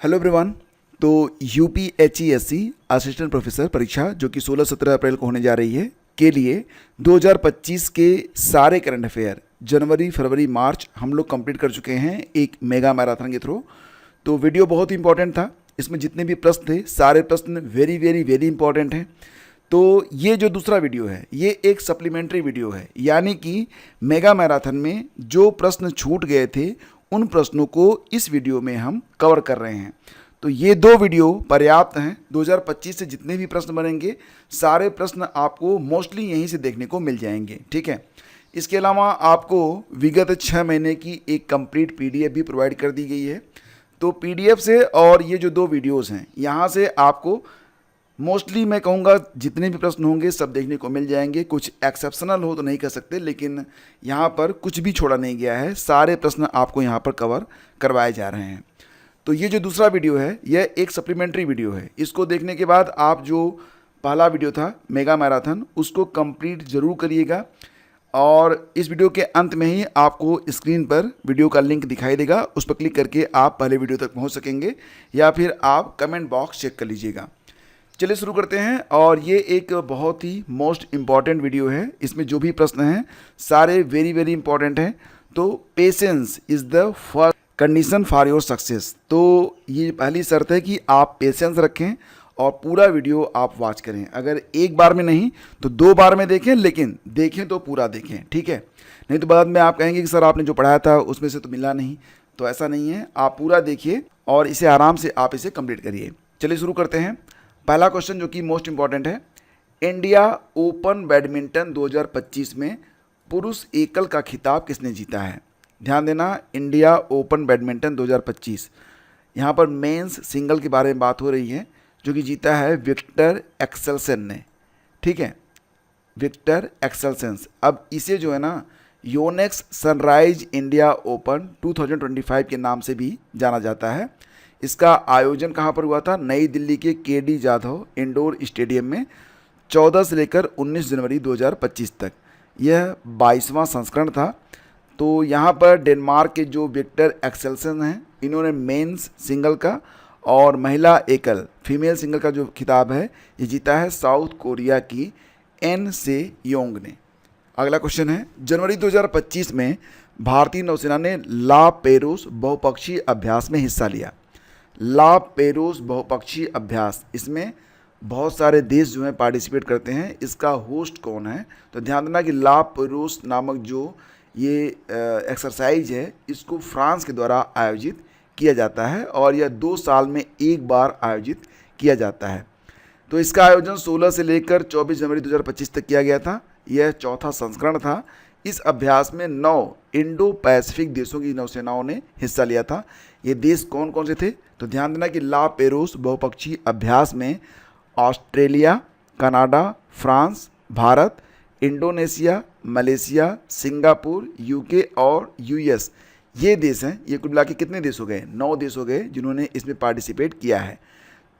Hello everyone. तो यूपीएचईएससी assistant professor परीक्षा जो कि 16-17 अप्रैल को होने जा रही है के लिए 2025 के सारे करंट अफेयर जनवरी फरवरी मार्च हम लोग कंप्लीट कर चुके हैं एक मेगा मैराथन के थ्रू। तो वीडियो बहुत ही इंपॉर्टेंट था। इसमें जितने भी प्रश्न थे सारे प्रश्न वेरी वेरी वेरी इंपॉर्टेंट हैं। तो ये जो दूसरा वीडियो है ये एक सप्लीमेंट्री वीडियो है, यानी कि मेगा मैराथन में जो प्रश्न छूट गए थे उन प्रश्नों को इस वीडियो में हम कवर कर रहे हैं। तो ये दो वीडियो पर्याप्त हैं। 2025 से जितने भी प्रश्न बनेंगे सारे प्रश्न आपको मोस्टली यहीं से देखने को मिल जाएंगे, ठीक है। इसके अलावा आपको विगत 6 महीने की एक कंप्लीट पीडीएफ भी प्रोवाइड कर दी गई है। तो पीडीएफ से और ये जो दो वीडियोस हैं यहाँ से आपको मोस्टली मैं कहूँगा जितने भी प्रश्न होंगे सब देखने को मिल जाएंगे। कुछ एक्सेप्शनल हो तो नहीं कह सकते, लेकिन यहाँ पर कुछ भी छोड़ा नहीं गया है। सारे प्रश्न आपको यहाँ पर कवर करवाए जा रहे हैं। तो ये जो दूसरा वीडियो है यह एक सप्लीमेंट्री वीडियो है। इसको देखने के बाद आप जो पहला वीडियो था मेगा मैराथन उसको कंप्लीट ज़रूर करिएगा। और इस वीडियो के अंत में ही आपको स्क्रीन पर वीडियो का लिंक दिखाई देगा, उस पर क्लिक करके आप पहले वीडियो तक पहुँच सकेंगे या फिर आप कमेंट बॉक्स चेक कर लीजिएगा। चलिए शुरू करते हैं। और ये एक बहुत ही मोस्ट इम्पॉर्टेंट वीडियो है। इसमें जो भी प्रश्न हैं सारे वेरी वेरी इंपॉर्टेंट हैं। तो patience is the first condition for your success. तो ये पहली शर्त है कि आप पेशेंस रखें और पूरा वीडियो आप वॉच करें। अगर एक बार में नहीं तो 2 बार में देखें, लेकिन देखें तो पूरा देखें, ठीक है। नहीं तो बाद में आप कहेंगे कि सर आपने जो पढ़ाया था उसमें से तो मिला नहीं। तो ऐसा नहीं है, आप पूरा देखिए और इसे आराम से आप इसे कंप्लीट करिए। चलिए शुरू करते हैं। पहला क्वेश्चन जो कि मोस्ट इंपॉर्टेंट है, इंडिया ओपन बैडमिंटन 2025 में पुरुष एकल का खिताब किसने जीता है। ध्यान देना, इंडिया ओपन बैडमिंटन 2025, यहाँ पर मेंस सिंगल के बारे में बात हो रही है, जो कि जीता है विक्टर एक्सेलसन ने, ठीक है, विक्टर एक्सेलसन। अब इसे जो है ना योनेक्स सनराइज इंडिया ओपन 2025 के नाम से भी जाना जाता है। इसका आयोजन कहाँ पर हुआ था? नई दिल्ली के केडी जाधव इंडोर स्टेडियम में 14 से लेकर 19 जनवरी 2025 तक। यह 22वां संस्करण था। तो यहाँ पर डेनमार्क के जो विक्टर एक्सेलसन हैं इन्होंने मेंस सिंगल का और महिला एकल फीमेल सिंगल का जो खिताब है ये जीता है साउथ कोरिया की एन से योंग ने। अगला क्वेश्चन है, जनवरी 2025 में भारतीय नौसेना ने ला पेरूस बहुपक्षीय अभ्यास में हिस्सा लिया। ला पेरूस बहुपक्षीय अभ्यास, इसमें बहुत सारे देश जो हैं पार्टिसिपेट करते हैं। इसका होस्ट कौन है? तो ध्यान देना कि ला पेरूस नामक जो ये एक्सरसाइज है इसको फ्रांस के द्वारा आयोजित किया जाता है और यह 2 साल में एक बार आयोजित किया जाता है। तो इसका आयोजन 16 से लेकर 24 जनवरी 2025 तक किया गया था। यह 4था संस्करण था। इस अभ्यास में 9 इंडो पैसिफिक देशों की नौसेनाओं ने हिस्सा लिया था। ये देश कौन कौन से थे? तो ध्यान देना कि ला पेरूस बहुपक्षीय अभ्यास में Australia, Canada, France, Bharat, Indonesia, Malaysia, Singapore, UK और यूएस ये देश हैं। ये कुल मिला के कितने देश हो गए? 9 देश हो गए जिन्होंने इसमें पार्टिसिपेट किया है।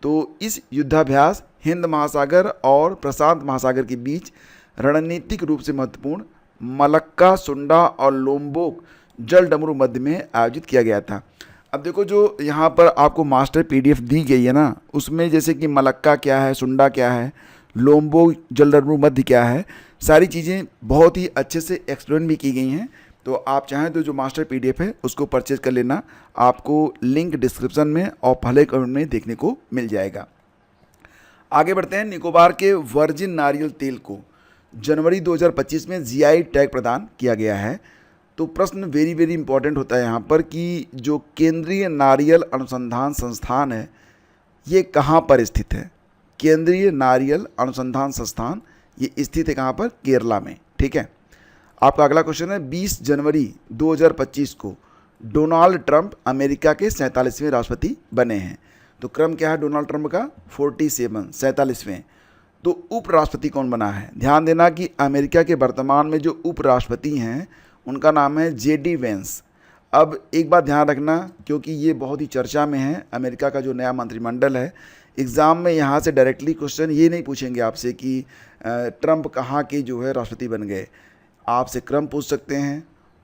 तो इस युद्धाभ्यास हिंद महासागर और प्रशांत महासागर के बीच रणनीतिक रूप से महत्वपूर्ण मलक्का, सुंडा और लोम्बोक जल डमरू मध्य में आयोजित किया गया था। अब देखो जो यहाँ पर आपको मास्टर पीडीएफ दी गई है ना, उसमें जैसे कि मलक्का क्या है, सुंडा क्या है, लोम्बोक जल डमरू मध्य क्या है, सारी चीज़ें बहुत ही अच्छे से एक्सप्लेन भी की गई हैं। तो आप चाहें तो जो मास्टर पीडीएफ है उसको परचेज कर लेना, आपको लिंक डिस्क्रिप्शन में और पहले कमेंट में देखने को मिल जाएगा। आगे बढ़ते हैं। निकोबार के वर्जिन नारियल तेल को जनवरी 2025 में जीआई टैग प्रदान किया गया है। तो प्रश्न वेरी वेरी इंपॉर्टेंट होता है यहाँ पर कि जो केंद्रीय नारियल अनुसंधान संस्थान है ये कहाँ पर स्थित है। केंद्रीय नारियल अनुसंधान संस्थान ये स्थित है कहाँ पर? केरला में, ठीक है। आपका अगला क्वेश्चन है, 20 जनवरी 2025 को डोनाल्ड ट्रंप अमेरिका के 47वें राष्ट्रपति बने हैं। तो क्रम क्या है डोनाल्ड ट्रंप का? 47वें। तो उपराष्ट्रपति कौन बना है? ध्यान देना कि अमेरिका के वर्तमान में जो उपराष्ट्रपति हैं उनका नाम है जेडी वेंस। अब एक बात ध्यान रखना, क्योंकि ये बहुत ही चर्चा में है, अमेरिका का जो नया मंत्रिमंडल है, एग्ज़ाम में यहाँ से डायरेक्टली क्वेश्चन ये नहीं पूछेंगे आपसे कि ट्रंप कहाँ के जो है राष्ट्रपति बन गए। आपसे क्रम पूछ सकते हैं,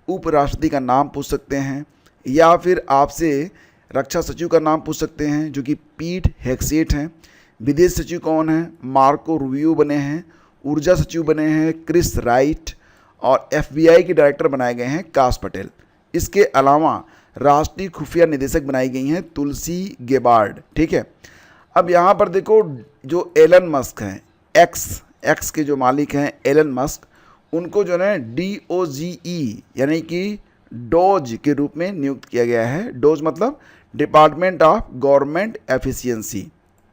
उपराष्ट्रपति का नाम पूछ सकते हैं, या फिर आपसे रक्षा सचिव का नाम पूछ सकते हैं जो कि पीट हेगसेट हैं। विदेश सचिव कौन है? मार्को रूबियो बने हैं। ऊर्जा सचिव बने हैं क्रिस राइट। और FBI के डायरेक्टर बनाए गए हैं काश पटेल। इसके अलावा राष्ट्रीय खुफिया निदेशक बनाई गई हैं तुलसी गेबार्ड। ठीक है, अब यहाँ पर देखो, जो एलन मस्क हैं, एक्स के जो मालिक हैं एलन मस्क, उनको जो है DOGE यानी कि डोज के रूप में नियुक्त किया गया है। डोज मतलब डिपार्टमेंट ऑफ गवर्नमेंट एफिशिएंसी।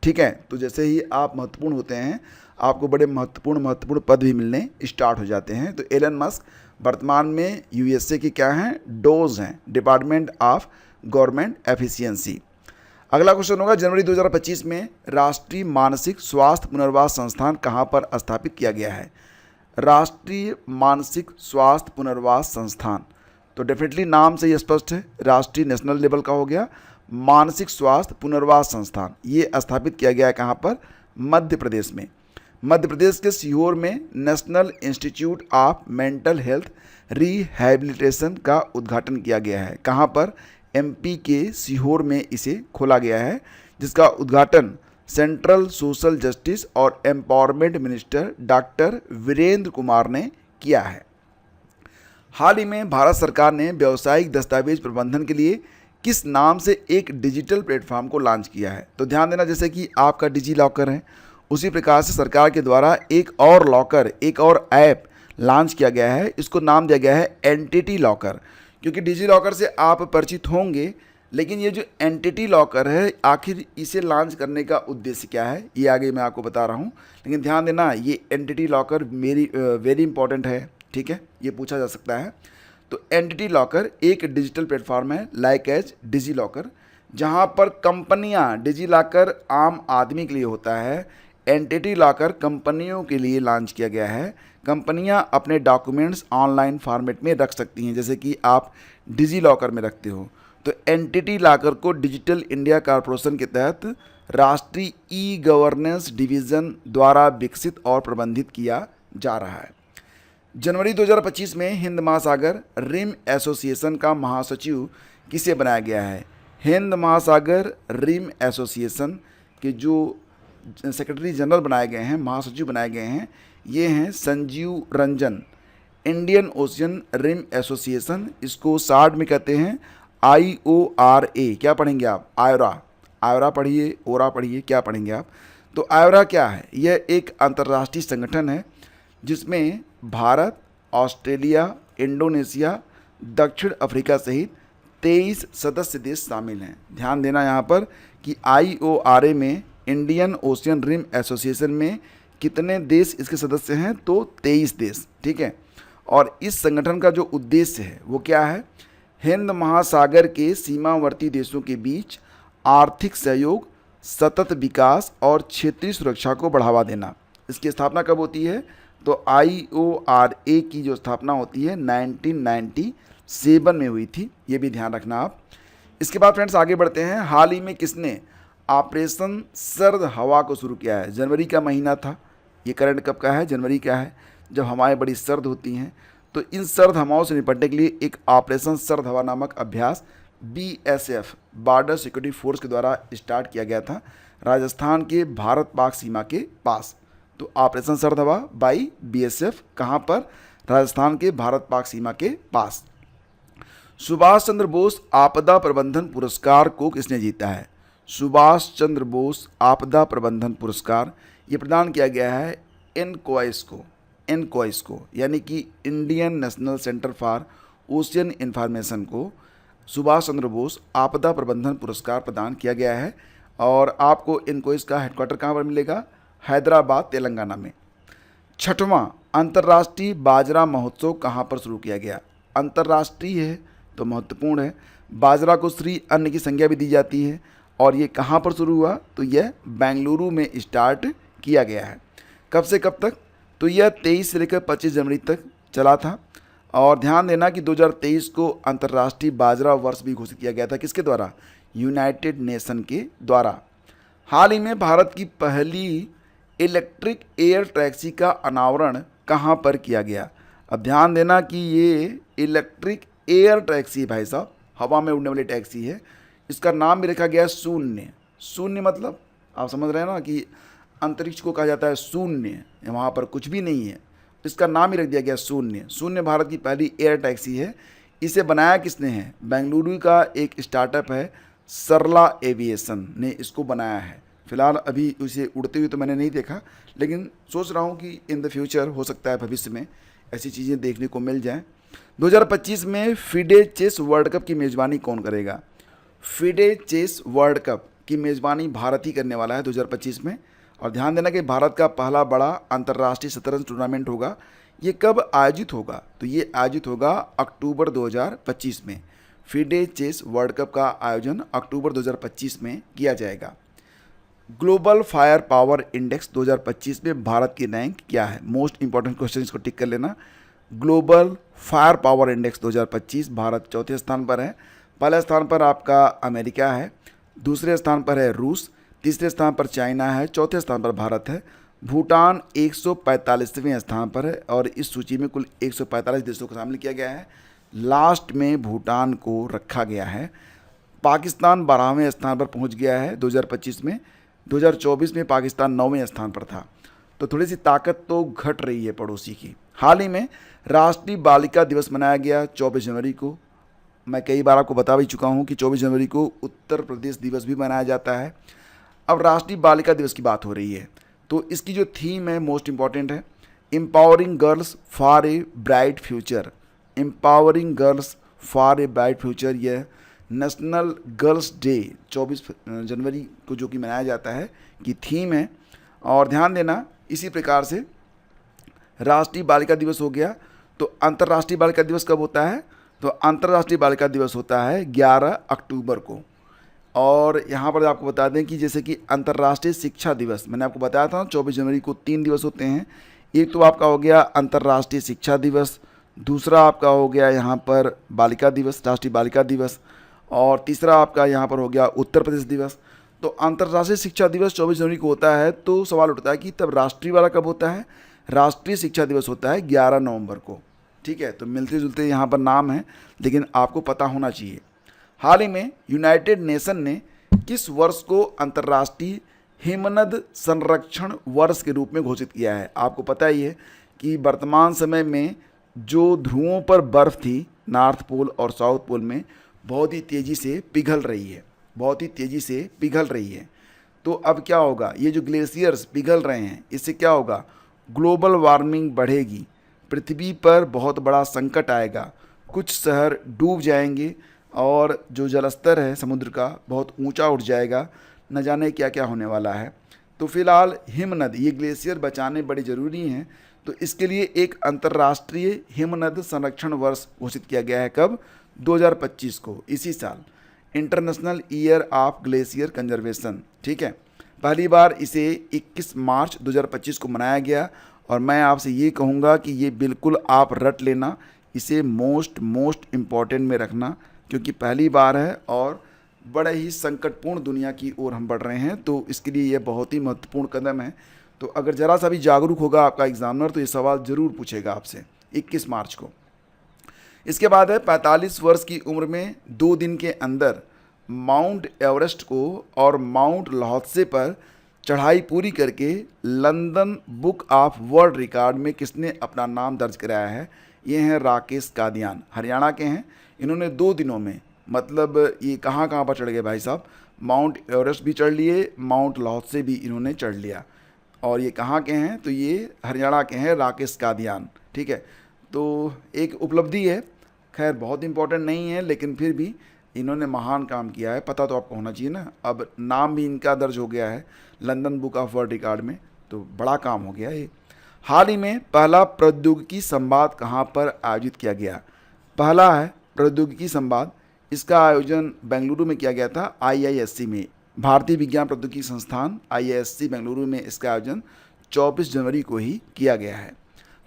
ठीक है, तो जैसे ही आप महत्वपूर्ण होते हैं आपको बड़े महत्वपूर्ण पद भी मिलने स्टार्ट हो जाते हैं। तो एलन मस्क वर्तमान में USA के क्या हैं? डोज हैं, डिपार्टमेंट ऑफ गवर्नमेंट एफिशिएंसी। अगला क्वेश्चन होगा, जनवरी 2025 में राष्ट्रीय मानसिक स्वास्थ्य पुनर्वास संस्थान कहाँ पर स्थापित किया गया है? राष्ट्रीय मानसिक स्वास्थ्य पुनर्वास संस्थान, तो डेफिनेटली नाम से ये स्पष्ट है, राष्ट्रीय नेशनल लेवल का हो गया। मानसिक स्वास्थ्य पुनर्वास संस्थान ये स्थापित किया गया है कहाँ पर? मध्य प्रदेश में। मध्य प्रदेश के सीहोर में national institute of mental health rehabilitation का उद्घाटन किया गया है। कहाँ पर? MP के सीहोर में इसे खोला गया है, जिसका उद्घाटन सेंट्रल सोशल जस्टिस और empowerment minister doctor Virendra Kumar ने किया है। हाल ही में भारत सरकार ने व्यावसायिक दस्तावेज प्रबंधन के लिए किस नाम से एक डिजिटल प्लेटफॉर्म को लॉन्च किया है? तो ध्यान देना, जैसे कि आपका डिजी लॉकर है, उसी प्रकार से सरकार के द्वारा एक और लॉकर, एक और ऐप लॉन्च किया गया है। इसको नाम दिया गया है एंटिटी लॉकर, क्योंकि डिजी लॉकर से आप परिचित होंगे, लेकिन ये जो एंटिटी लॉकर है, आखिर इसे लॉन्च करने का उद्देश्य क्या है ये आगे मैं आपको बता रहा हूँ। लेकिन ध्यान देना, ये एंटिटी लॉकर वेरी इंपॉर्टेंट है। ठीक है, ये पूछा जा सकता है। तो एंटिटी लॉकर एक डिजिटल प्लेटफॉर्म है लाइक एज डिजी लॉकर, जहाँ पर कंपनियाँ, डिजी लॉकर आम आदमी के लिए होता है, एंटिटी लॉकर कंपनियों के लिए लॉन्च किया गया है। कंपनियां अपने डॉक्यूमेंट्स ऑनलाइन फॉर्मेट में रख सकती हैं, जैसे कि आप डिजी लॉकर में रखते हो। तो एंटिटी लॉकर को डिजिटल इंडिया कॉरपोरेशन के तहत राष्ट्रीय ई-गवर्नेंस डिवीज़न द्वारा विकसित और प्रबंधित किया जा रहा है। जनवरी 2025 में हिंद महासागर रिम एसोसिएशन का महासचिव किसे बनाया गया है? हिंद महासागर रिम एसोसिएशन के जो सेक्रेटरी जनरल बनाए गए हैं, महासचिव बनाए गए हैं, ये हैं Sanjeev Ranjan. Indian ocean rim association, इसको शार्ट में कहते हैं IORA। क्या पढ़ेंगे आप? आयोरा पढ़िए, ओरा पढ़िए, क्या पढ़ेंगे आप? तो आयोरा क्या है? यह एक अंतर्राष्ट्रीय संगठन है जिसमें भारत, ऑस्ट्रेलिया, इंडोनेशिया, दक्षिण अफ्रीका सहित 23 सदस्य देश शामिल हैं। ध्यान देना यहाँ पर कि IORA में, इंडियन ओशियन रिम एसोसिएशन में कितने देश इसके सदस्य हैं? तो 23 देश। ठीक है, और इस संगठन का जो उद्देश्य है वो क्या है? हिंद महासागर के सीमावर्ती देशों के बीच आर्थिक सहयोग, सतत विकास और क्षेत्रीय सुरक्षा को बढ़ावा देना। इसकी स्थापना कब होती है? तो IORA की जो स्थापना होती है 1997 में हुई थी, ये भी ध्यान रखना आप। इसके बाद फ्रेंड्स आगे बढ़ते हैं। हाल ही में किसने ऑपरेशन सर्द हवा को शुरू किया है? जनवरी का महीना था, ये करंट कब का है? जनवरी का है, जब हवाएं बड़ी सर्द होती हैं। तो इन सर्द हवाओं से निपटने के लिए एक ऑपरेशन सर्द हवा नामक अभ्यास BSF बॉर्डर सिक्योरिटी फोर्स के द्वारा स्टार्ट किया गया था राजस्थान के भारत पाक सीमा के पास। तो ऑपरेशन सर्द हवा बाई BSF कहाँ पर? राजस्थान के भारत पाक सीमा के पास। सुभाष चंद्र बोस आपदा प्रबंधन पुरस्कार को किसने जीता है? सुभाष चंद्र बोस आपदा प्रबंधन पुरस्कार ये प्रदान किया गया है एनकॉइस को, यानी कि Indian national centre for ocean information को सुभाष चंद्र बोस आपदा प्रबंधन पुरस्कार प्रदान किया गया है। और आपको एनकॉइस का हेडक्वार्टर कहाँ पर मिलेगा? हैदराबाद, तेलंगाना में। 6वां अंतर्राष्ट्रीय बाजरा महोत्सव कहाँ पर शुरू किया गया? अंतर्राष्ट्रीय है तो महत्वपूर्ण है। बाजरा को श्री अन्न की संज्ञा भी दी जाती है, और ये कहाँ पर शुरू हुआ? तो यह बेंगलुरु में स्टार्ट किया गया है। कब से कब तक? तो यह 23 से लेकर 25 जनवरी तक चला था। और ध्यान देना कि 2023 को अंतर्राष्ट्रीय बाजरा वर्ष भी घोषित किया गया था। किसके द्वारा? यूनाइटेड नेशन के द्वारा। हाल ही में भारत की पहली इलेक्ट्रिक एयर टैक्सी का अनावरण कहाँ पर किया गया? अब ध्यान देना कि ये इलेक्ट्रिक एयर टैक्सी भाई साहब, हवा में उड़ने वाली टैक्सी है, इसका नाम भी रखा गया है शून्य। शून्य मतलब आप समझ रहे हैं ना कि अंतरिक्ष को कहा जाता है शून्य, वहाँ पर कुछ भी नहीं है, इसका नाम ही रख दिया गया शून्य। शून्य भारत की पहली एयर टैक्सी है। इसे बनाया किसने है? बेंगलुरु का एक स्टार्टअप है, सरला एविएशन ने इसको बनाया है। फिलहाल अभी उसे उड़ते हुए तो मैंने नहीं देखा, लेकिन सोच रहा हूँ कि इन द फ्यूचर हो सकता है भविष्य में ऐसी चीज़ें देखने को मिल जाएं। 2025 में फिडे चेस वर्ल्ड कप की मेज़बानी कौन करेगा? फिडे चेस वर्ल्ड कप की मेज़बानी भारत ही करने वाला है 2025 में। और ध्यान देना कि भारत का पहला बड़ा अंतर्राष्ट्रीय शतरंज टूर्नामेंट होगा। ये कब आयोजित होगा? तो ये आयोजित होगा अक्टूबर 2025 में। फिडे चेस वर्ल्ड कप का आयोजन अक्टूबर 2025 में किया जाएगा। ग्लोबल फायर पावर इंडेक्स 2025 में भारत की रैंक क्या है? मोस्ट इंपॉर्टेंट क्वेश्चन, इसको टिक कर लेना। Global fire power index 2025 Bharat चौथे स्थान पर है। पहले स्थान पर आपका अमेरिका है, दूसरे स्थान पर है रूस, तीसरे स्थान पर चाइना है, चौथे स्थान पर भारत है। भूटान 145वें स्थान पर है और इस सूची में कुल 145 देशों को शामिल किया गया है। लास्ट में भूटान को रखा गया है। पाकिस्तान 12वें स्थान पर पहुंच गया है 2025 में। 2024 में पाकिस्तान 9वें स्थान पर था। तो थोड़ी सी ताकत तो घट रही है पड़ोसी की। हाल ही में राष्ट्रीय बालिका दिवस मनाया गया 24 जनवरी को। मैं कई बार आपको बता भी चुका हूँ कि 24 जनवरी को उत्तर प्रदेश दिवस भी मनाया जाता है। अब राष्ट्रीय बालिका दिवस की बात हो रही है तो इसकी जो थीम है मोस्ट इम्पॉर्टेंट है, empowering girls for a bright future. Empowering girls for a bright future, यह नेशनल गर्ल्स डे 24 जनवरी को जो कि मनाया जाता है की थीम है। और ध्यान देना, इसी प्रकार से राष्ट्रीय बालिका दिवस हो गया। तो अंतर्राष्ट्रीय बालिका दिवस कब होता है? तो अंतर्राष्ट्रीय बालिका दिवस होता है 11 अक्टूबर को। और यहाँ पर आपको बता दें कि जैसे कि अंतर्राष्ट्रीय शिक्षा दिवस, मैंने आपको बताया था 24 जनवरी को 3 दिवस होते हैं। एक तो आपका हो गया अंतर्राष्ट्रीय शिक्षा दिवस, दूसरा आपका हो गया यहाँ पर बालिका दिवस, राष्ट्रीय बालिका दिवस, और तीसरा आपका यहाँ पर हो गया उत्तर प्रदेश दिवस। तो अंतर्राष्ट्रीय शिक्षा दिवस 24 जनवरी को होता है। तो सवाल उठता है कि तब राष्ट्रीय वाला कब होता है? राष्ट्रीय शिक्षा दिवस होता है 11 नवंबर को। ठीक है, तो मिलते जुलते यहाँ पर नाम है, लेकिन आपको पता होना चाहिए। हाल ही में यूनाइटेड नेशन ने किस वर्ष को अंतर्राष्ट्रीय हिमनद संरक्षण वर्ष के रूप में घोषित किया है? आपको पता ही है कि वर्तमान समय में जो ध्रुवों पर बर्फ़ थी नॉर्थ पोल और साउथ पोल में बहुत ही तेज़ी से पिघल रही है, बहुत ही तेज़ी से पिघल रही है। तो अब क्या होगा? ये जो ग्लेशियर्स पिघल रहे हैं, इससे क्या होगा? ग्लोबल वार्मिंग बढ़ेगी, पृथ्वी पर बहुत बड़ा संकट आएगा, कुछ शहर डूब जाएंगे और जो जलस्तर है समुद्र का बहुत ऊंचा उठ जाएगा, न जाने क्या क्या होने वाला है। तो फिलहाल हिमनद, ये ग्लेशियर बचाने बड़े ज़रूरी हैं। तो इसके लिए एक अंतर्राष्ट्रीय हिमनद संरक्षण वर्ष घोषित किया गया है। कब? 2025 को, इसी साल, international year of glacier conservation. ठीक है, पहली बार इसे 21 मार्च 2025 को मनाया गया। और मैं आपसे ये कहूँगा कि ये बिल्कुल आप रट लेना, इसे मोस्ट इम्पॉर्टेंट में रखना, क्योंकि पहली बार है और बड़े ही संकटपूर्ण दुनिया की ओर हम बढ़ रहे हैं। तो इसके लिए यह बहुत ही महत्वपूर्ण कदम है। तो अगर ज़रा सा भी जागरूक होगा आपका एग्जामिनर तो ये सवाल ज़रूर पूछेगा आपसे 21 मार्च को। इसके बाद है 45 वर्ष की उम्र में 2 दिन के अंदर माउंट एवरेस्ट को और माउंट ल्होत्से पर चढ़ाई पूरी करके London book of world record में किसने अपना नाम दर्ज कराया है? ये हैं राकेश कादियान, हरियाणा के हैं। इन्होंने 2 दिनों में, मतलब ये कहाँ कहाँ पर चढ़ गए भाई साहब? माउंट एवरेस्ट भी चढ़ लिए, माउंट ल्होत्से भी इन्होंने चढ़ लिया। और ये कहाँ के हैं? तो ये हरियाणा के हैं, राकेश कादियान। ठीक है, तो एक उपलब्धि है, खैर बहुत इंपॉर्टेंट नहीं है, लेकिन फिर भी इन्होंने महान काम किया है, पता तो आपको होना चाहिए ना। अब नाम भी इनका दर्ज हो गया है London book of world record में, तो बड़ा काम हो गया ये। हाल ही में पहला प्रौद्योगिकी संवाद कहाँ पर आयोजित किया गया? पहला है प्रौद्योगिकी संवाद, इसका आयोजन बेंगलुरु में किया गया था, IISc में, भारतीय विज्ञान प्रौद्योगिकी संस्थान IISc बेंगलुरु में इसका आयोजन 24 जनवरी को ही किया गया है।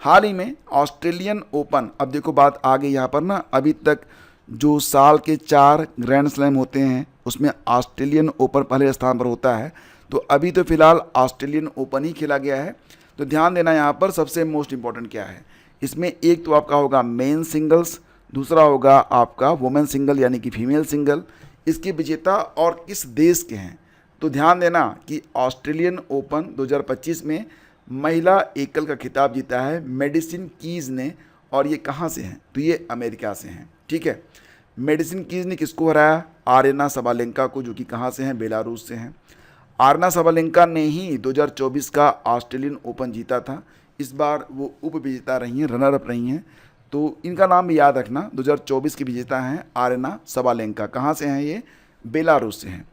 हाल ही में ऑस्ट्रेलियन ओपन, अब देखो बात आ गई यहाँ पर ना, अभी तक जो साल के 4 ग्रैंड स्लैम होते हैं उसमें ऑस्ट्रेलियन ओपन पहले स्थान पर होता है। तो अभी तो फिलहाल ऑस्ट्रेलियन ओपन ही खेला गया है। तो ध्यान देना यहाँ पर सबसे मोस्ट इम्पॉर्टेंट क्या है, इसमें एक तो आपका होगा मेन सिंगल्स, दूसरा होगा आपका वुमेन सिंगल यानी कि फीमेल सिंगल, इसके विजेता और किस देश के हैं? तो ध्यान देना कि ऑस्ट्रेलियन ओपन 2025 में महिला एकल का खिताब जीता है मेडिसिन कीज ने, और ये कहाँ से हैं? तो ये अमेरिका से हैं। ठीक है, मेडिसिन कीज ने किसको हराया? आरेना सबालेंका को, जो कि कहाँ से हैं? बेलारूस से हैं। आरना सबालेंका ने ही 2024 का ऑस्ट्रेलियन ओपन जीता था। इस बार वो उप विजेता रही हैं, रनर अप रही हैं, तो इनका नाम भी याद रखना। 2024 की विजेता हैं आरेना सबालेंका। कहाँ से हैं ये? बेलारूस से हैं।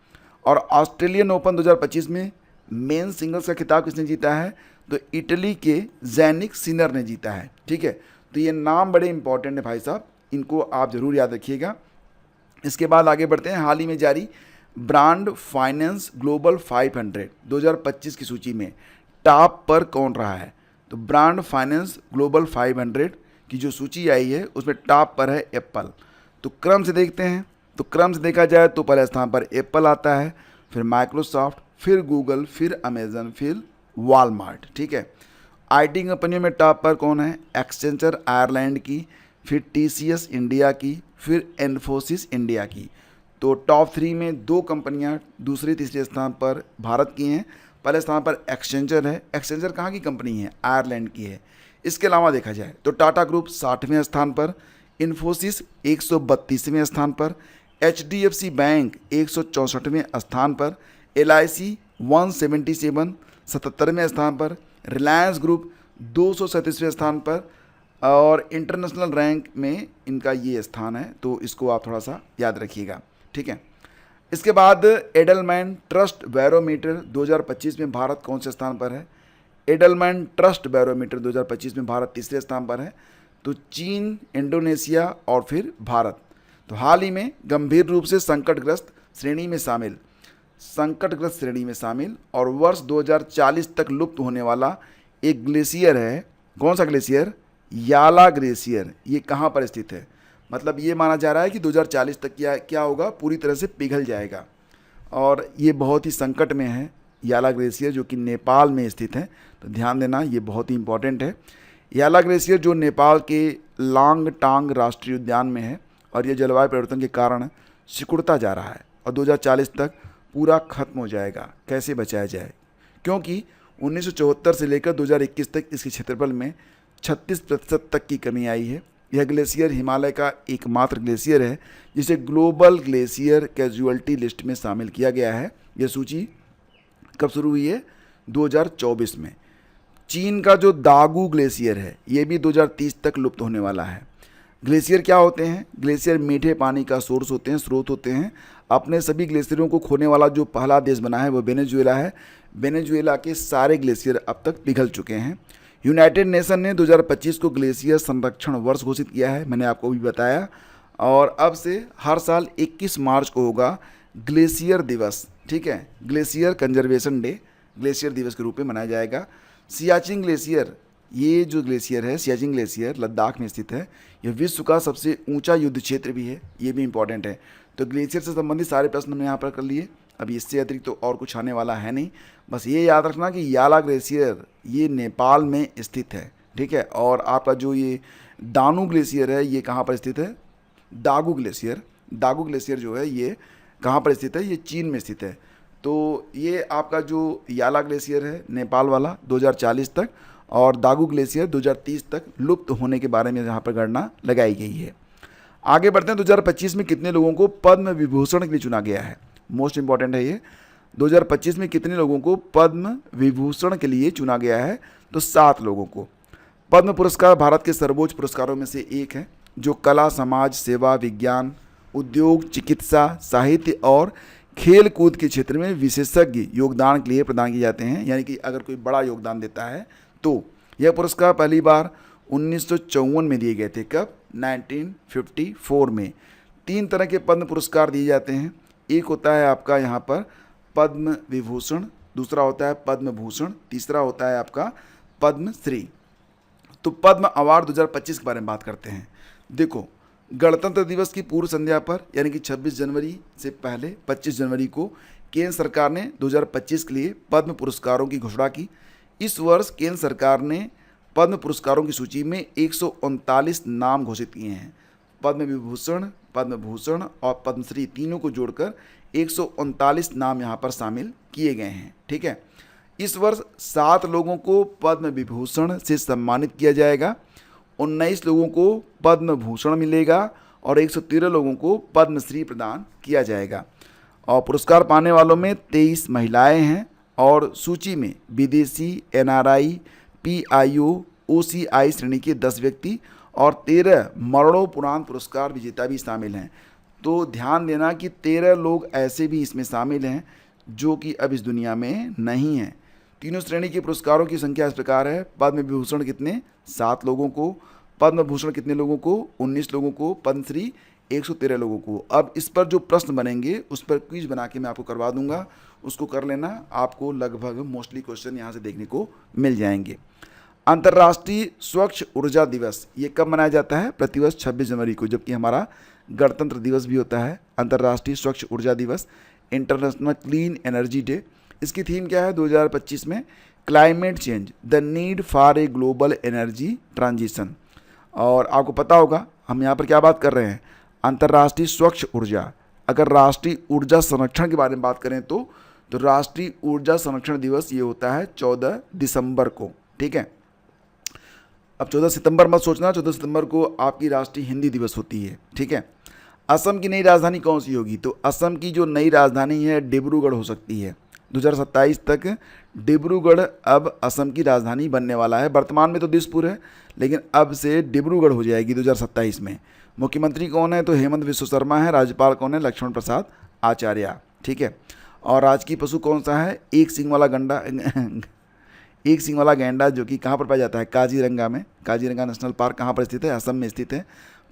और ऑस्ट्रेलियन ओपन 2025 में मेन सिंगल्स का खिताब किसने जीता है? तो इटली के जैनिक सिनर ने जीता है। ठीक है, तो ये नाम बड़े इंपॉर्टेंट है भाई साहब, इनको आप ज़रूर याद रखिएगा। इसके बाद आगे बढ़ते हैं। हाल ही में जारी ब्रांड फाइनेंस ग्लोबल 500 2025 की सूची में टॉप पर कौन रहा है? तो ब्रांड फाइनेंस ग्लोबल 500 की जो सूची आई है उसमें टॉप पर है एप्पल। तो क्रम से देखते हैं, तो क्रम से देखा जाए तो पहले स्थान पर एप्पल आता है, फिर माइक्रोसॉफ्ट, फिर गूगल, फिर अमेजन, फिर वॉलमार्ट। ठीक है, आईटी कंपनियों में टॉप पर कौन है? एक्सेंचर आयरलैंड की, फिर टीसीएस इंडिया की, फिर इन्फोसिस इंडिया की। तो टॉप 3 में 2 कंपनियां दूसरे तीसरे स्थान पर भारत की हैं। पहले स्थान पर एक्सेंचर है। एक्सेंचर कहाँ की कंपनी है? आयरलैंड की है। इसके अलावा देखा जाए तो टाटा ग्रुप 60वें स्थान पर, इन्फोसिस 132वें स्थान पर, एचडीएफसी बैंक 164वें स्थान पर, एलआईसी 177 77वें स्थान पर, रिलायंस ग्रुप 237वें स्थान पर, और इंटरनेशनल रैंक में इनका ये स्थान है। तो इसको आप थोड़ा सा याद रखिएगा। ठीक है, इसके बाद एडलमैन ट्रस्ट बैरोमीटर 2025 में भारत कौन से स्थान पर है? एडलमैन ट्रस्ट बैरोमीटर 2025 में भारत तीसरे स्थान पर है। तो चीन, इंडोनेशिया और फिर भारत। तो हाल ही में गंभीर रूप से संकटग्रस्त श्रेणी में शामिल और वर्ष 2040 तक लुप्त होने वाला एक ग्लेशियर है। कौन सा ग्लेशियर? याला ग्लेशियर। ये कहाँ पर स्थित है? मतलब ये माना जा रहा है कि 2040 तक क्या होगा? पूरी तरह से पिघल जाएगा, और ये बहुत ही संकट में है याला ग्लेशियर, जो कि नेपाल में स्थित है। तो ध्यान देना, ये बहुत ही इंपॉर्टेंट है। याला ग्लेशियर जो नेपाल के लांगटांग राष्ट्रीय उद्यान में है, और ये जलवायु परिवर्तन के कारण सिकुड़ता जा रहा है और 2040 तक पूरा खत्म हो जाएगा। कैसे बचाया जाए? क्योंकि 1974 से लेकर 2021 तक इसके क्षेत्रफल में 36% तक की कमी आई है। यह ग्लेशियर हिमालय का एकमात्र ग्लेशियर है जिसे ग्लोबल ग्लेशियर कैजुअल्टी लिस्ट में शामिल किया गया है। यह सूची कब शुरू हुई है? 2024 में। चीन का जो दागू ग्लेशियर है ये भी 2030 तक लुप्त होने वाला है। ग्लेशियर क्या होते हैं? ग्लेशियर मीठे पानी का स्रोत होते हैं। अपने सभी ग्लेशियरों को खोने वाला जो पहला देश बना है वो वेनेजुएला है। वेनेजुएला के सारे ग्लेशियर अब तक पिघल चुके हैं। यूनाइटेड नेशन ने 2025 को ग्लेशियर संरक्षण वर्ष घोषित किया है, मैंने आपको भी बताया। और अब से हर साल 21 मार्च को होगा ग्लेशियर दिवस। ठीक है, ग्लेशियर कंजर्वेशन डे ग्लेशियर दिवस के रूप में मनाया जाएगा। सियाचिन ग्लेशियर, ये जो ग्लेशियर है सियाचिन ग्लेशियर लद्दाख में स्थित है। यह विश्व का सबसे ऊंचा युद्ध क्षेत्र भी है, ये भी इंपॉर्टेंट है। तो ग्लेशियर से संबंधित सारे प्रश्न हमने यहाँ पर कर लिए। अभी इससे अतिरिक्त तो और कुछ आने वाला है नहीं। बस ये याद रखना कि याला ग्लेशियर ये नेपाल में स्थित है। ठीक है, और आपका जो ये दानू ग्लेशियर है ये कहाँ पर स्थित है? दागू ग्लेशियर जो है ये कहाँ पर स्थित है? ये चीन में स्थित है। तो ये आपका जो याला ग्लेशियर है नेपाल वाला 2040 तक, और दागू ग्लेशियर 2030 तक लुप्त होने के बारे में यहाँ पर गणना लगाई गई है। आगे बढ़ते हैं। 2025 में कितने लोगों को पद्म विभूषण के लिए चुना गया है? मोस्ट इंपॉर्टेंट है ये। 2025 में कितने लोगों को पद्म विभूषण के लिए चुना गया है? तो 7 लोगों को। पद्म पुरस्कार भारत के सर्वोच्च पुरस्कारों में से एक है, जो कला, समाज सेवा, विज्ञान, उद्योग, चिकित्सा, साहित्य और खेल कूद के क्षेत्र में विशेषज्ञ योगदान के लिए प्रदान किए जाते हैं। यानी कि अगर कोई बड़ा योगदान देता है तो यह पुरस्कार पहली बार 1954 में दिए गए थे। कब? 1954 में। 3 तरह के पद्म पुरस्कार दिए जाते हैं। एक होता है आपका यहाँ पर पद्म विभूषण, दूसरा होता है पद्म भूषण, तीसरा होता है आपका पद्मश्री। तो पद्म अवार्ड 2025 के बारे में बात करते हैं। देखो, गणतंत्र दिवस की पूर्व संध्या पर यानी कि 26 जनवरी से पहले 25 जनवरी को केंद्र सरकार ने 2025 के लिए पद्म पुरस्कारों की घोषणा की। इस वर्ष केंद्र सरकार ने पद्म पुरस्कारों की सूची में 139 नाम घोषित किए हैं। पद्म विभूषण, पद्म भूषण और पद्मश्री तीनों को जोड़कर 139 नाम यहाँ पर शामिल किए गए हैं। ठीक है, इस वर्ष 7 लोगों को पद्म विभूषण से सम्मानित किया जाएगा, 19 लोगों को पद्म भूषण मिलेगा और 113 लोगों को पद्मश्री प्रदान किया जाएगा। और पुरस्कार पाने वालों में 23 महिलाएं हैं और सूची में विदेशी, एनआरआई, पीआईओ, ओसीआई श्रेणी के 10 व्यक्ति और 13 मरणोपरांत पुरस्कार विजेता भी शामिल हैं। तो ध्यान देना कि 13 लोग ऐसे भी इसमें शामिल हैं जो कि अब इस दुनिया में नहीं हैं। तीनों श्रेणी के पुरस्कारों की संख्या इस प्रकार है। पद्म विभूषण कितने? 7 लोगों को। पद्म भूषण कितने लोगों को? 19 लोगों को। पद्मश्री 113 लोगों को। अब इस पर जो प्रश्न बनेंगे उस पर क्विज बना के मैं आपको करवा दूंगा, उसको कर लेना। आपको लगभग मोस्टली क्वेश्चन यहाँ से देखने को मिल जाएंगे। अंतर्राष्ट्रीय स्वच्छ ऊर्जा दिवस ये कब मनाया जाता है? प्रतिवर्ष 26 जनवरी को, जबकि हमारा गणतंत्र दिवस भी होता है। अंतर्राष्ट्रीय स्वच्छ ऊर्जा दिवस, इंटरनेशनल क्लीन एनर्जी डे। इसकी थीम क्या है 2025 में? Climate change, the need for a global energy transition. और आपको पता होगा हम यहाँ पर क्या बात कर रहे हैं? अंतर्राष्ट्रीय स्वच्छ ऊर्जा। अगर राष्ट्रीय ऊर्जा संरक्षण के बारे में बात करें तो राष्ट्रीय ऊर्जा संरक्षण दिवस ये होता है 14 दिसंबर को। ठीक है, अब 14 सितंबर मत सोचना, 14 सितंबर को आपकी राष्ट्रीय हिंदी दिवस होती है। ठीक है, असम की नई राजधानी कौन सी होगी? तो असम की जो नई राजधानी है डिब्रूगढ़ हो सकती है। 2027 तक डिब्रूगढ़ अब असम की राजधानी बनने वाला है। वर्तमान में तो दिसपुर है, लेकिन अब से डिब्रूगढ़ हो जाएगी 2027 में। मुख्यमंत्री कौन है? तो हेमंत विश्व शर्मा है। राज्यपाल कौन है? लक्ष्मण प्रसाद आचार्य। ठीक है, और राजकीय पशु कौन सा है? एक सींग वाला गैंडा, जो कि कहाँ पर पाया जाता है? काजीरंगा में। काजीरंगा नेशनल पार्क कहाँ पर स्थित है? असम में स्थित है।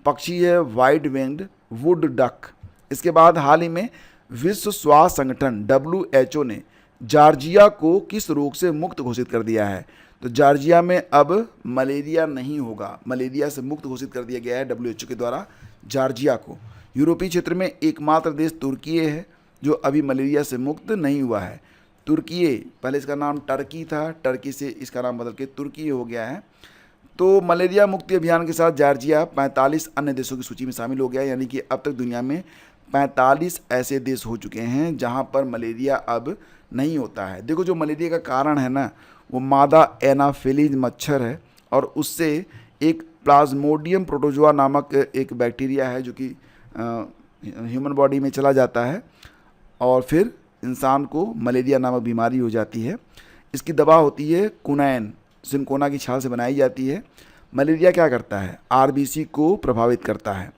पक्षी है वाइट विंग्ड वुड डक। इसके बाद हाल ही में विश्व स्वास्थ्य संगठन WHO ने जॉर्जिया को किस रोग से मुक्त घोषित कर दिया है? तो जॉर्जिया में अब मलेरिया नहीं होगा, मलेरिया से मुक्त घोषित कर दिया गया है WHO के द्वारा जॉर्जिया को। यूरोपीय क्षेत्र में एकमात्र देश तुर्की है जो अभी मलेरिया से मुक्त नहीं हुआ है। तुर्की, पहले इसका नाम टर्की था, टर्की से इसका नाम बदल के तुर्की हो गया है। तो मलेरिया मुक्ति अभियान के साथ जॉर्जिया 45 अन्य देशों की सूची में शामिल हो गया है। यानी कि अब तक दुनिया में 45 ऐसे देश हो चुके हैं जहां पर मलेरिया अब नहीं होता है। देखो, जो मलेरिया का कारण है ना, वो मादा एनाफिलीज मच्छर है और उससे एक प्लाज्मोडियम प्रोटोजोआ नामक एक बैक्टीरिया है जो कि ह्यूमन बॉडी में चला जाता है और फिर इंसान को मलेरिया नामक बीमारी हो जाती है। इसकी दवा होती है कुनैन, सिनकोना की छाल से बनाई जाती है। मलेरिया क्या करता है? RBC को प्रभावित करता है।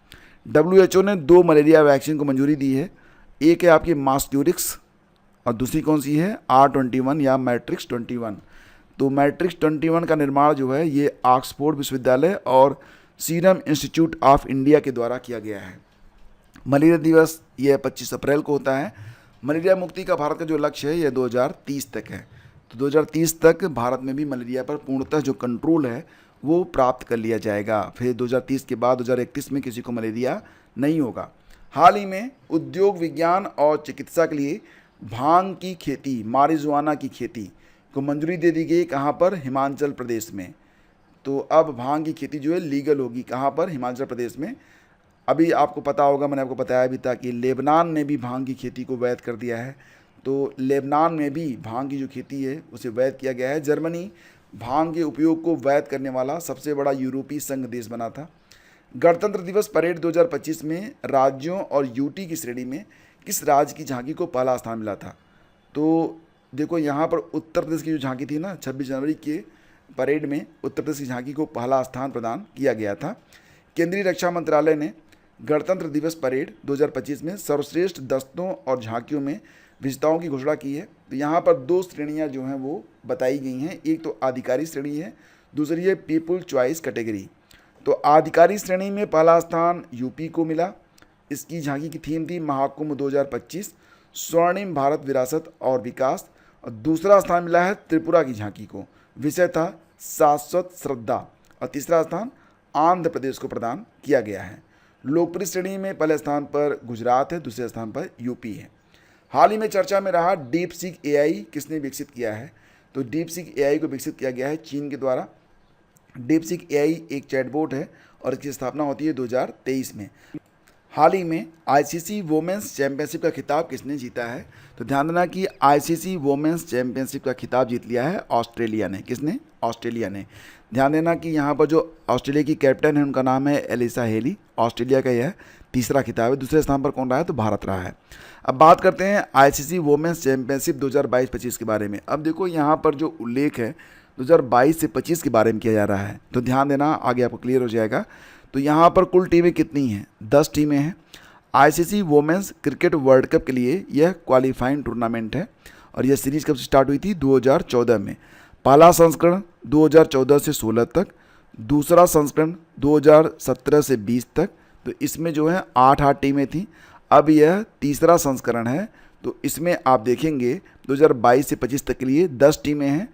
WHO ने 2 मलेरिया वैक्सीन को मंजूरी दी है। एक है आपकी मास्क्यूरिक्स और दूसरी कौन सी है? R21 या मैट्रिक्स 21। तो मैट्रिक्स 21 का निर्माण जो है ये ऑक्सफोर्ड विश्वविद्यालय और सीरम इंस्टीट्यूट ऑफ इंडिया के द्वारा किया गया है। मलेरिया दिवस ये 25 अप्रैल को होता है। मलेरिया मुक्ति का भारत का जो लक्ष्य है यह 2030 तक है। तो 2030 तक भारत में भी मलेरिया पर पूर्णतः जो कंट्रोल है वो प्राप्त कर लिया जाएगा। फिर 2030 के बाद 2031 में किसी को मलेरिया नहीं होगा। हाल ही में उद्योग, विज्ञान और चिकित्सा के लिए भांग की खेती, मारिजुआना की खेती को मंजूरी दे दी गई। कहाँ पर? हिमाचल प्रदेश में। तो अब भांग की खेती जो है लीगल होगी। कहाँ पर? हिमाचल प्रदेश में। अभी आपको पता होगा, मैंने आपको बताया भी था कि लेबनान ने भी भांग की खेती को वैध कर दिया है। तो लेबनान में भी भांग की जो खेती है उसे वैध किया गया है। जर्मनी भांग के उपयोग को वैध करने वाला सबसे बड़ा यूरोपीय संघ देश बना था। गणतंत्र दिवस परेड 2025 में राज्यों और यूटी की श्रेणी में किस राज्य की झांकी को पहला स्थान मिला था? तो देखो, यहाँ पर उत्तर प्रदेश की जो झांकी थी ना, 26 जनवरी के परेड में उत्तर प्रदेश की झांकी को पहला स्थान प्रदान किया गया था। केंद्रीय रक्षा मंत्रालय ने गणतंत्र दिवस परेड 2025 में सर्वश्रेष्ठ दस्तों और झांकियों में विजेताओं की घोषणा की है। तो यहाँ पर 2 श्रेणियाँ जो हैं वो बताई गई हैं। एक तो आधिकारिक श्रेणी है, दूसरी है पीपुल चॉइस कैटेगरी। तो आधिकारिक श्रेणी में पहला स्थान यूपी को मिला। इसकी झांकी की थीम थी महाकुंभ 2025, स्वर्णिम भारत विरासत और विकास। और दूसरा स्थान मिला है त्रिपुरा की झांकी को, विषय था शाश्वत श्रद्धा। और तीसरा स्थान आंध्र प्रदेश को प्रदान किया गया है। लोकप्रिय श्रेणी में पहले स्थान पर गुजरात है, दूसरे स्थान पर यूपी है। हाल ही में चर्चा में रहा डीपसीक AI किसने विकसित किया है? तो डीपसीक AI को विकसित किया गया है चीन के द्वारा। डीपसीक AI एक चैटबॉट है और इसकी स्थापना होती है 2023 में। हाल ही में आईसीसी वोमेंस चैंपियनशिप का खिताब किसने जीता है? तो ध्यान देना कि आईसीसी वोमेंस चैंपियनशिप का खिताब जीत लिया है ऑस्ट्रेलिया ने। किसने? ऑस्ट्रेलिया ने। ध्यान देना कि यहाँ पर जो ऑस्ट्रेलिया की कैप्टन है उनका नाम है एलिसा हेली। ऑस्ट्रेलिया का यह तीसरा खिताब है। दूसरे स्थान पर कौन रहा है? तो भारत रहा है। अब बात करते हैं आईसीसी वोमेंस चैंपियनशिप 2022-25 के बारे में। अब देखो यहाँ पर जो उल्लेख है 2022 से 25 के बारे में किया जा रहा है, तो ध्यान देना, आगे आपको क्लियर हो जाएगा। तो यहाँ पर कुल टीमें कितनी हैं? 10 टीमें हैं। ICC women's cricket world cup के लिए यह क्वालिफाइंग टूर्नामेंट है और यह सीरीज़ कब से स्टार्ट हुई थी? 2014 में। पहला संस्करण 2014 से 16 तक, दूसरा संस्करण 2017 से 20 तक। तो इसमें जो है 8 टीमें थीं। अब यह तीसरा संस्करण है, तो इसमें आप देखेंगे 2022 से 25 तक के लिए 10 टीमें हैं।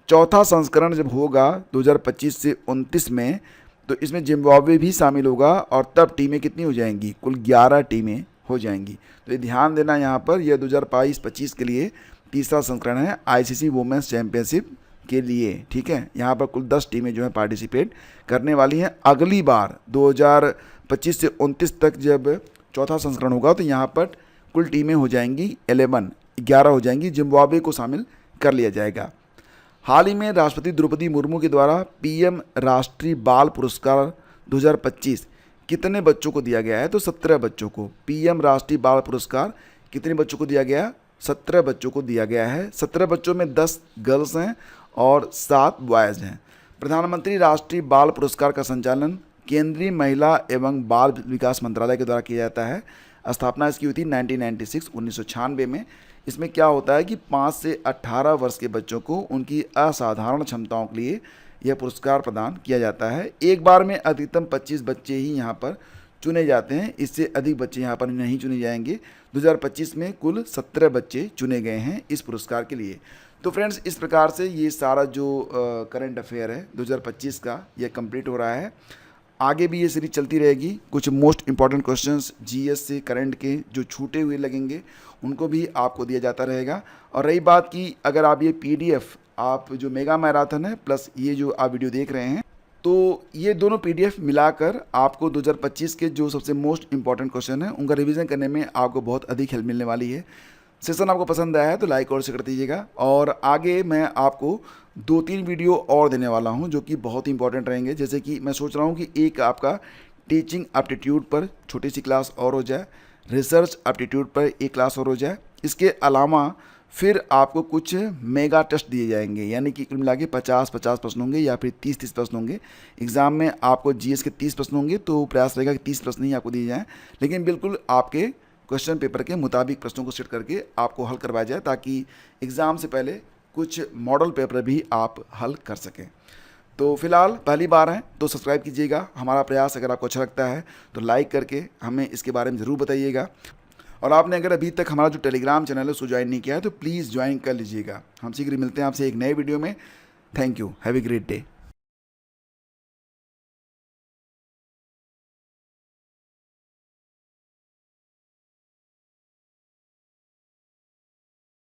चौथा संस्करण जब होगा 2025 से 29 में, तो इसमें जिम्बाब्वे भी शामिल होगा और तब टीमें कितनी हो जाएंगी? कुल 11 टीमें हो जाएंगी। तो ये ध्यान देना, यहाँ पर यह 2022-25 के लिए तीसरा संस्करण है आईसीसी वुमेन्स चैंपियनशिप के लिए। ठीक है, यहाँ पर कुल 10 टीमें जो है पार्टिसिपेट करने वाली हैं। अगली बार 2025 से 29 तक जब चौथा संस्करण होगा तो यहाँ पर कुल टीमें हो जाएंगी 11 हो जाएंगी। जिम्बाब्वे को शामिल कर लिया जाएगा। हाल ही में राष्ट्रपति द्रौपदी मुर्मू के द्वारा पीएम राष्ट्रीय बाल पुरस्कार 2025 कितने बच्चों को दिया गया है? तो 17 बच्चों को। पीएम राष्ट्रीय बाल पुरस्कार कितने बच्चों को दिया गया? 17 बच्चों को दिया गया है। 17 बच्चों में 10 गर्ल्स हैं और 7 बॉयज़ हैं। प्रधानमंत्री राष्ट्रीय बाल पुरस्कार का संचालन केंद्रीय महिला एवं बाल विकास मंत्रालय के द्वारा किया जाता है। स्थापना इसकी हुई थी 1996 में। इसमें क्या होता है कि 5 से 18 वर्ष के बच्चों को उनकी असाधारण क्षमताओं के लिए यह पुरस्कार प्रदान किया जाता है। एक बार में अधिकतम 25 बच्चे ही यहाँ पर चुने जाते हैं, इससे अधिक बच्चे यहाँ पर नहीं चुने जाएंगे। 2025 में कुल 17 बच्चे चुने गए हैं इस पुरस्कार के लिए। तो फ्रेंड्स, इस प्रकार से ये सारा जो करंट अफेयर है 2025 का, यह कंप्लीट हो रहा है। आगे भी ये सीरीज चलती रहेगी। कुछ मोस्ट इंपॉर्टेंट क्वेश्चंस जीएस से करंट के जो छूटे हुए लगेंगे उनको भी आपको दिया जाता रहेगा। और रही बात की अगर आप ये पीडीएफ, आप जो मेगा मैराथन है प्लस ये जो आप वीडियो देख रहे हैं, तो ये दोनों पीडीएफ मिलाकर आपको 2025 के जो सबसे मोस्ट इंपॉर्टेंट क्वेश्चन है उनका रिवीजन करने में आपको बहुत अधिक हेल्प मिलने वाली है। सेशन आपको पसंद आया है तो लाइक और शेयर कर दीजिएगा। और आगे मैं आपको 2-3 वीडियो और देने वाला हूं जो कि बहुत ही इंपॉर्टेंट रहेंगे। जैसे कि मैं सोच रहा हूं कि एक आपका टीचिंग एप्टीट्यूड पर छोटी सी क्लास और हो जाए, रिसर्च एप्टीट्यूड पर एक क्लास और हो जाए। इसके अलावा फिर आपको कुछ मेगा टेस्ट दिए जाएंगे, यानी कि कुल मिला के 50-50 प्रश्न होंगे या फिर 30-30 प्रश्न होंगे। एग्जाम में आपको जीएस के 30 प्रश्न होंगे तो प्रयास रहेगा कि 30 प्रश्न ही आपको दिए जाएँ, लेकिन बिल्कुल आपके क्वेश्चन पेपर के मुताबिक प्रश्नों को सेट करके आपको हल करवाया जाए, ताकि एग्ज़ाम से पहले कुछ मॉडल पेपर भी आप हल कर सकें। तो फिलहाल पहली बार हैं तो सब्सक्राइब कीजिएगा। हमारा प्रयास अगर आपको अच्छा लगता है तो लाइक करके हमें इसके बारे में ज़रूर बताइएगा। और आपने अगर अभी तक हमारा जो टेलीग्राम चैनल है उसको ज्वाइन नहीं किया है तो प्लीज़ ज्वाइन कर लीजिएगा। हम शीघ्र मिलते हैं आपसे एक नए वीडियो में। Thank you. Have a great day.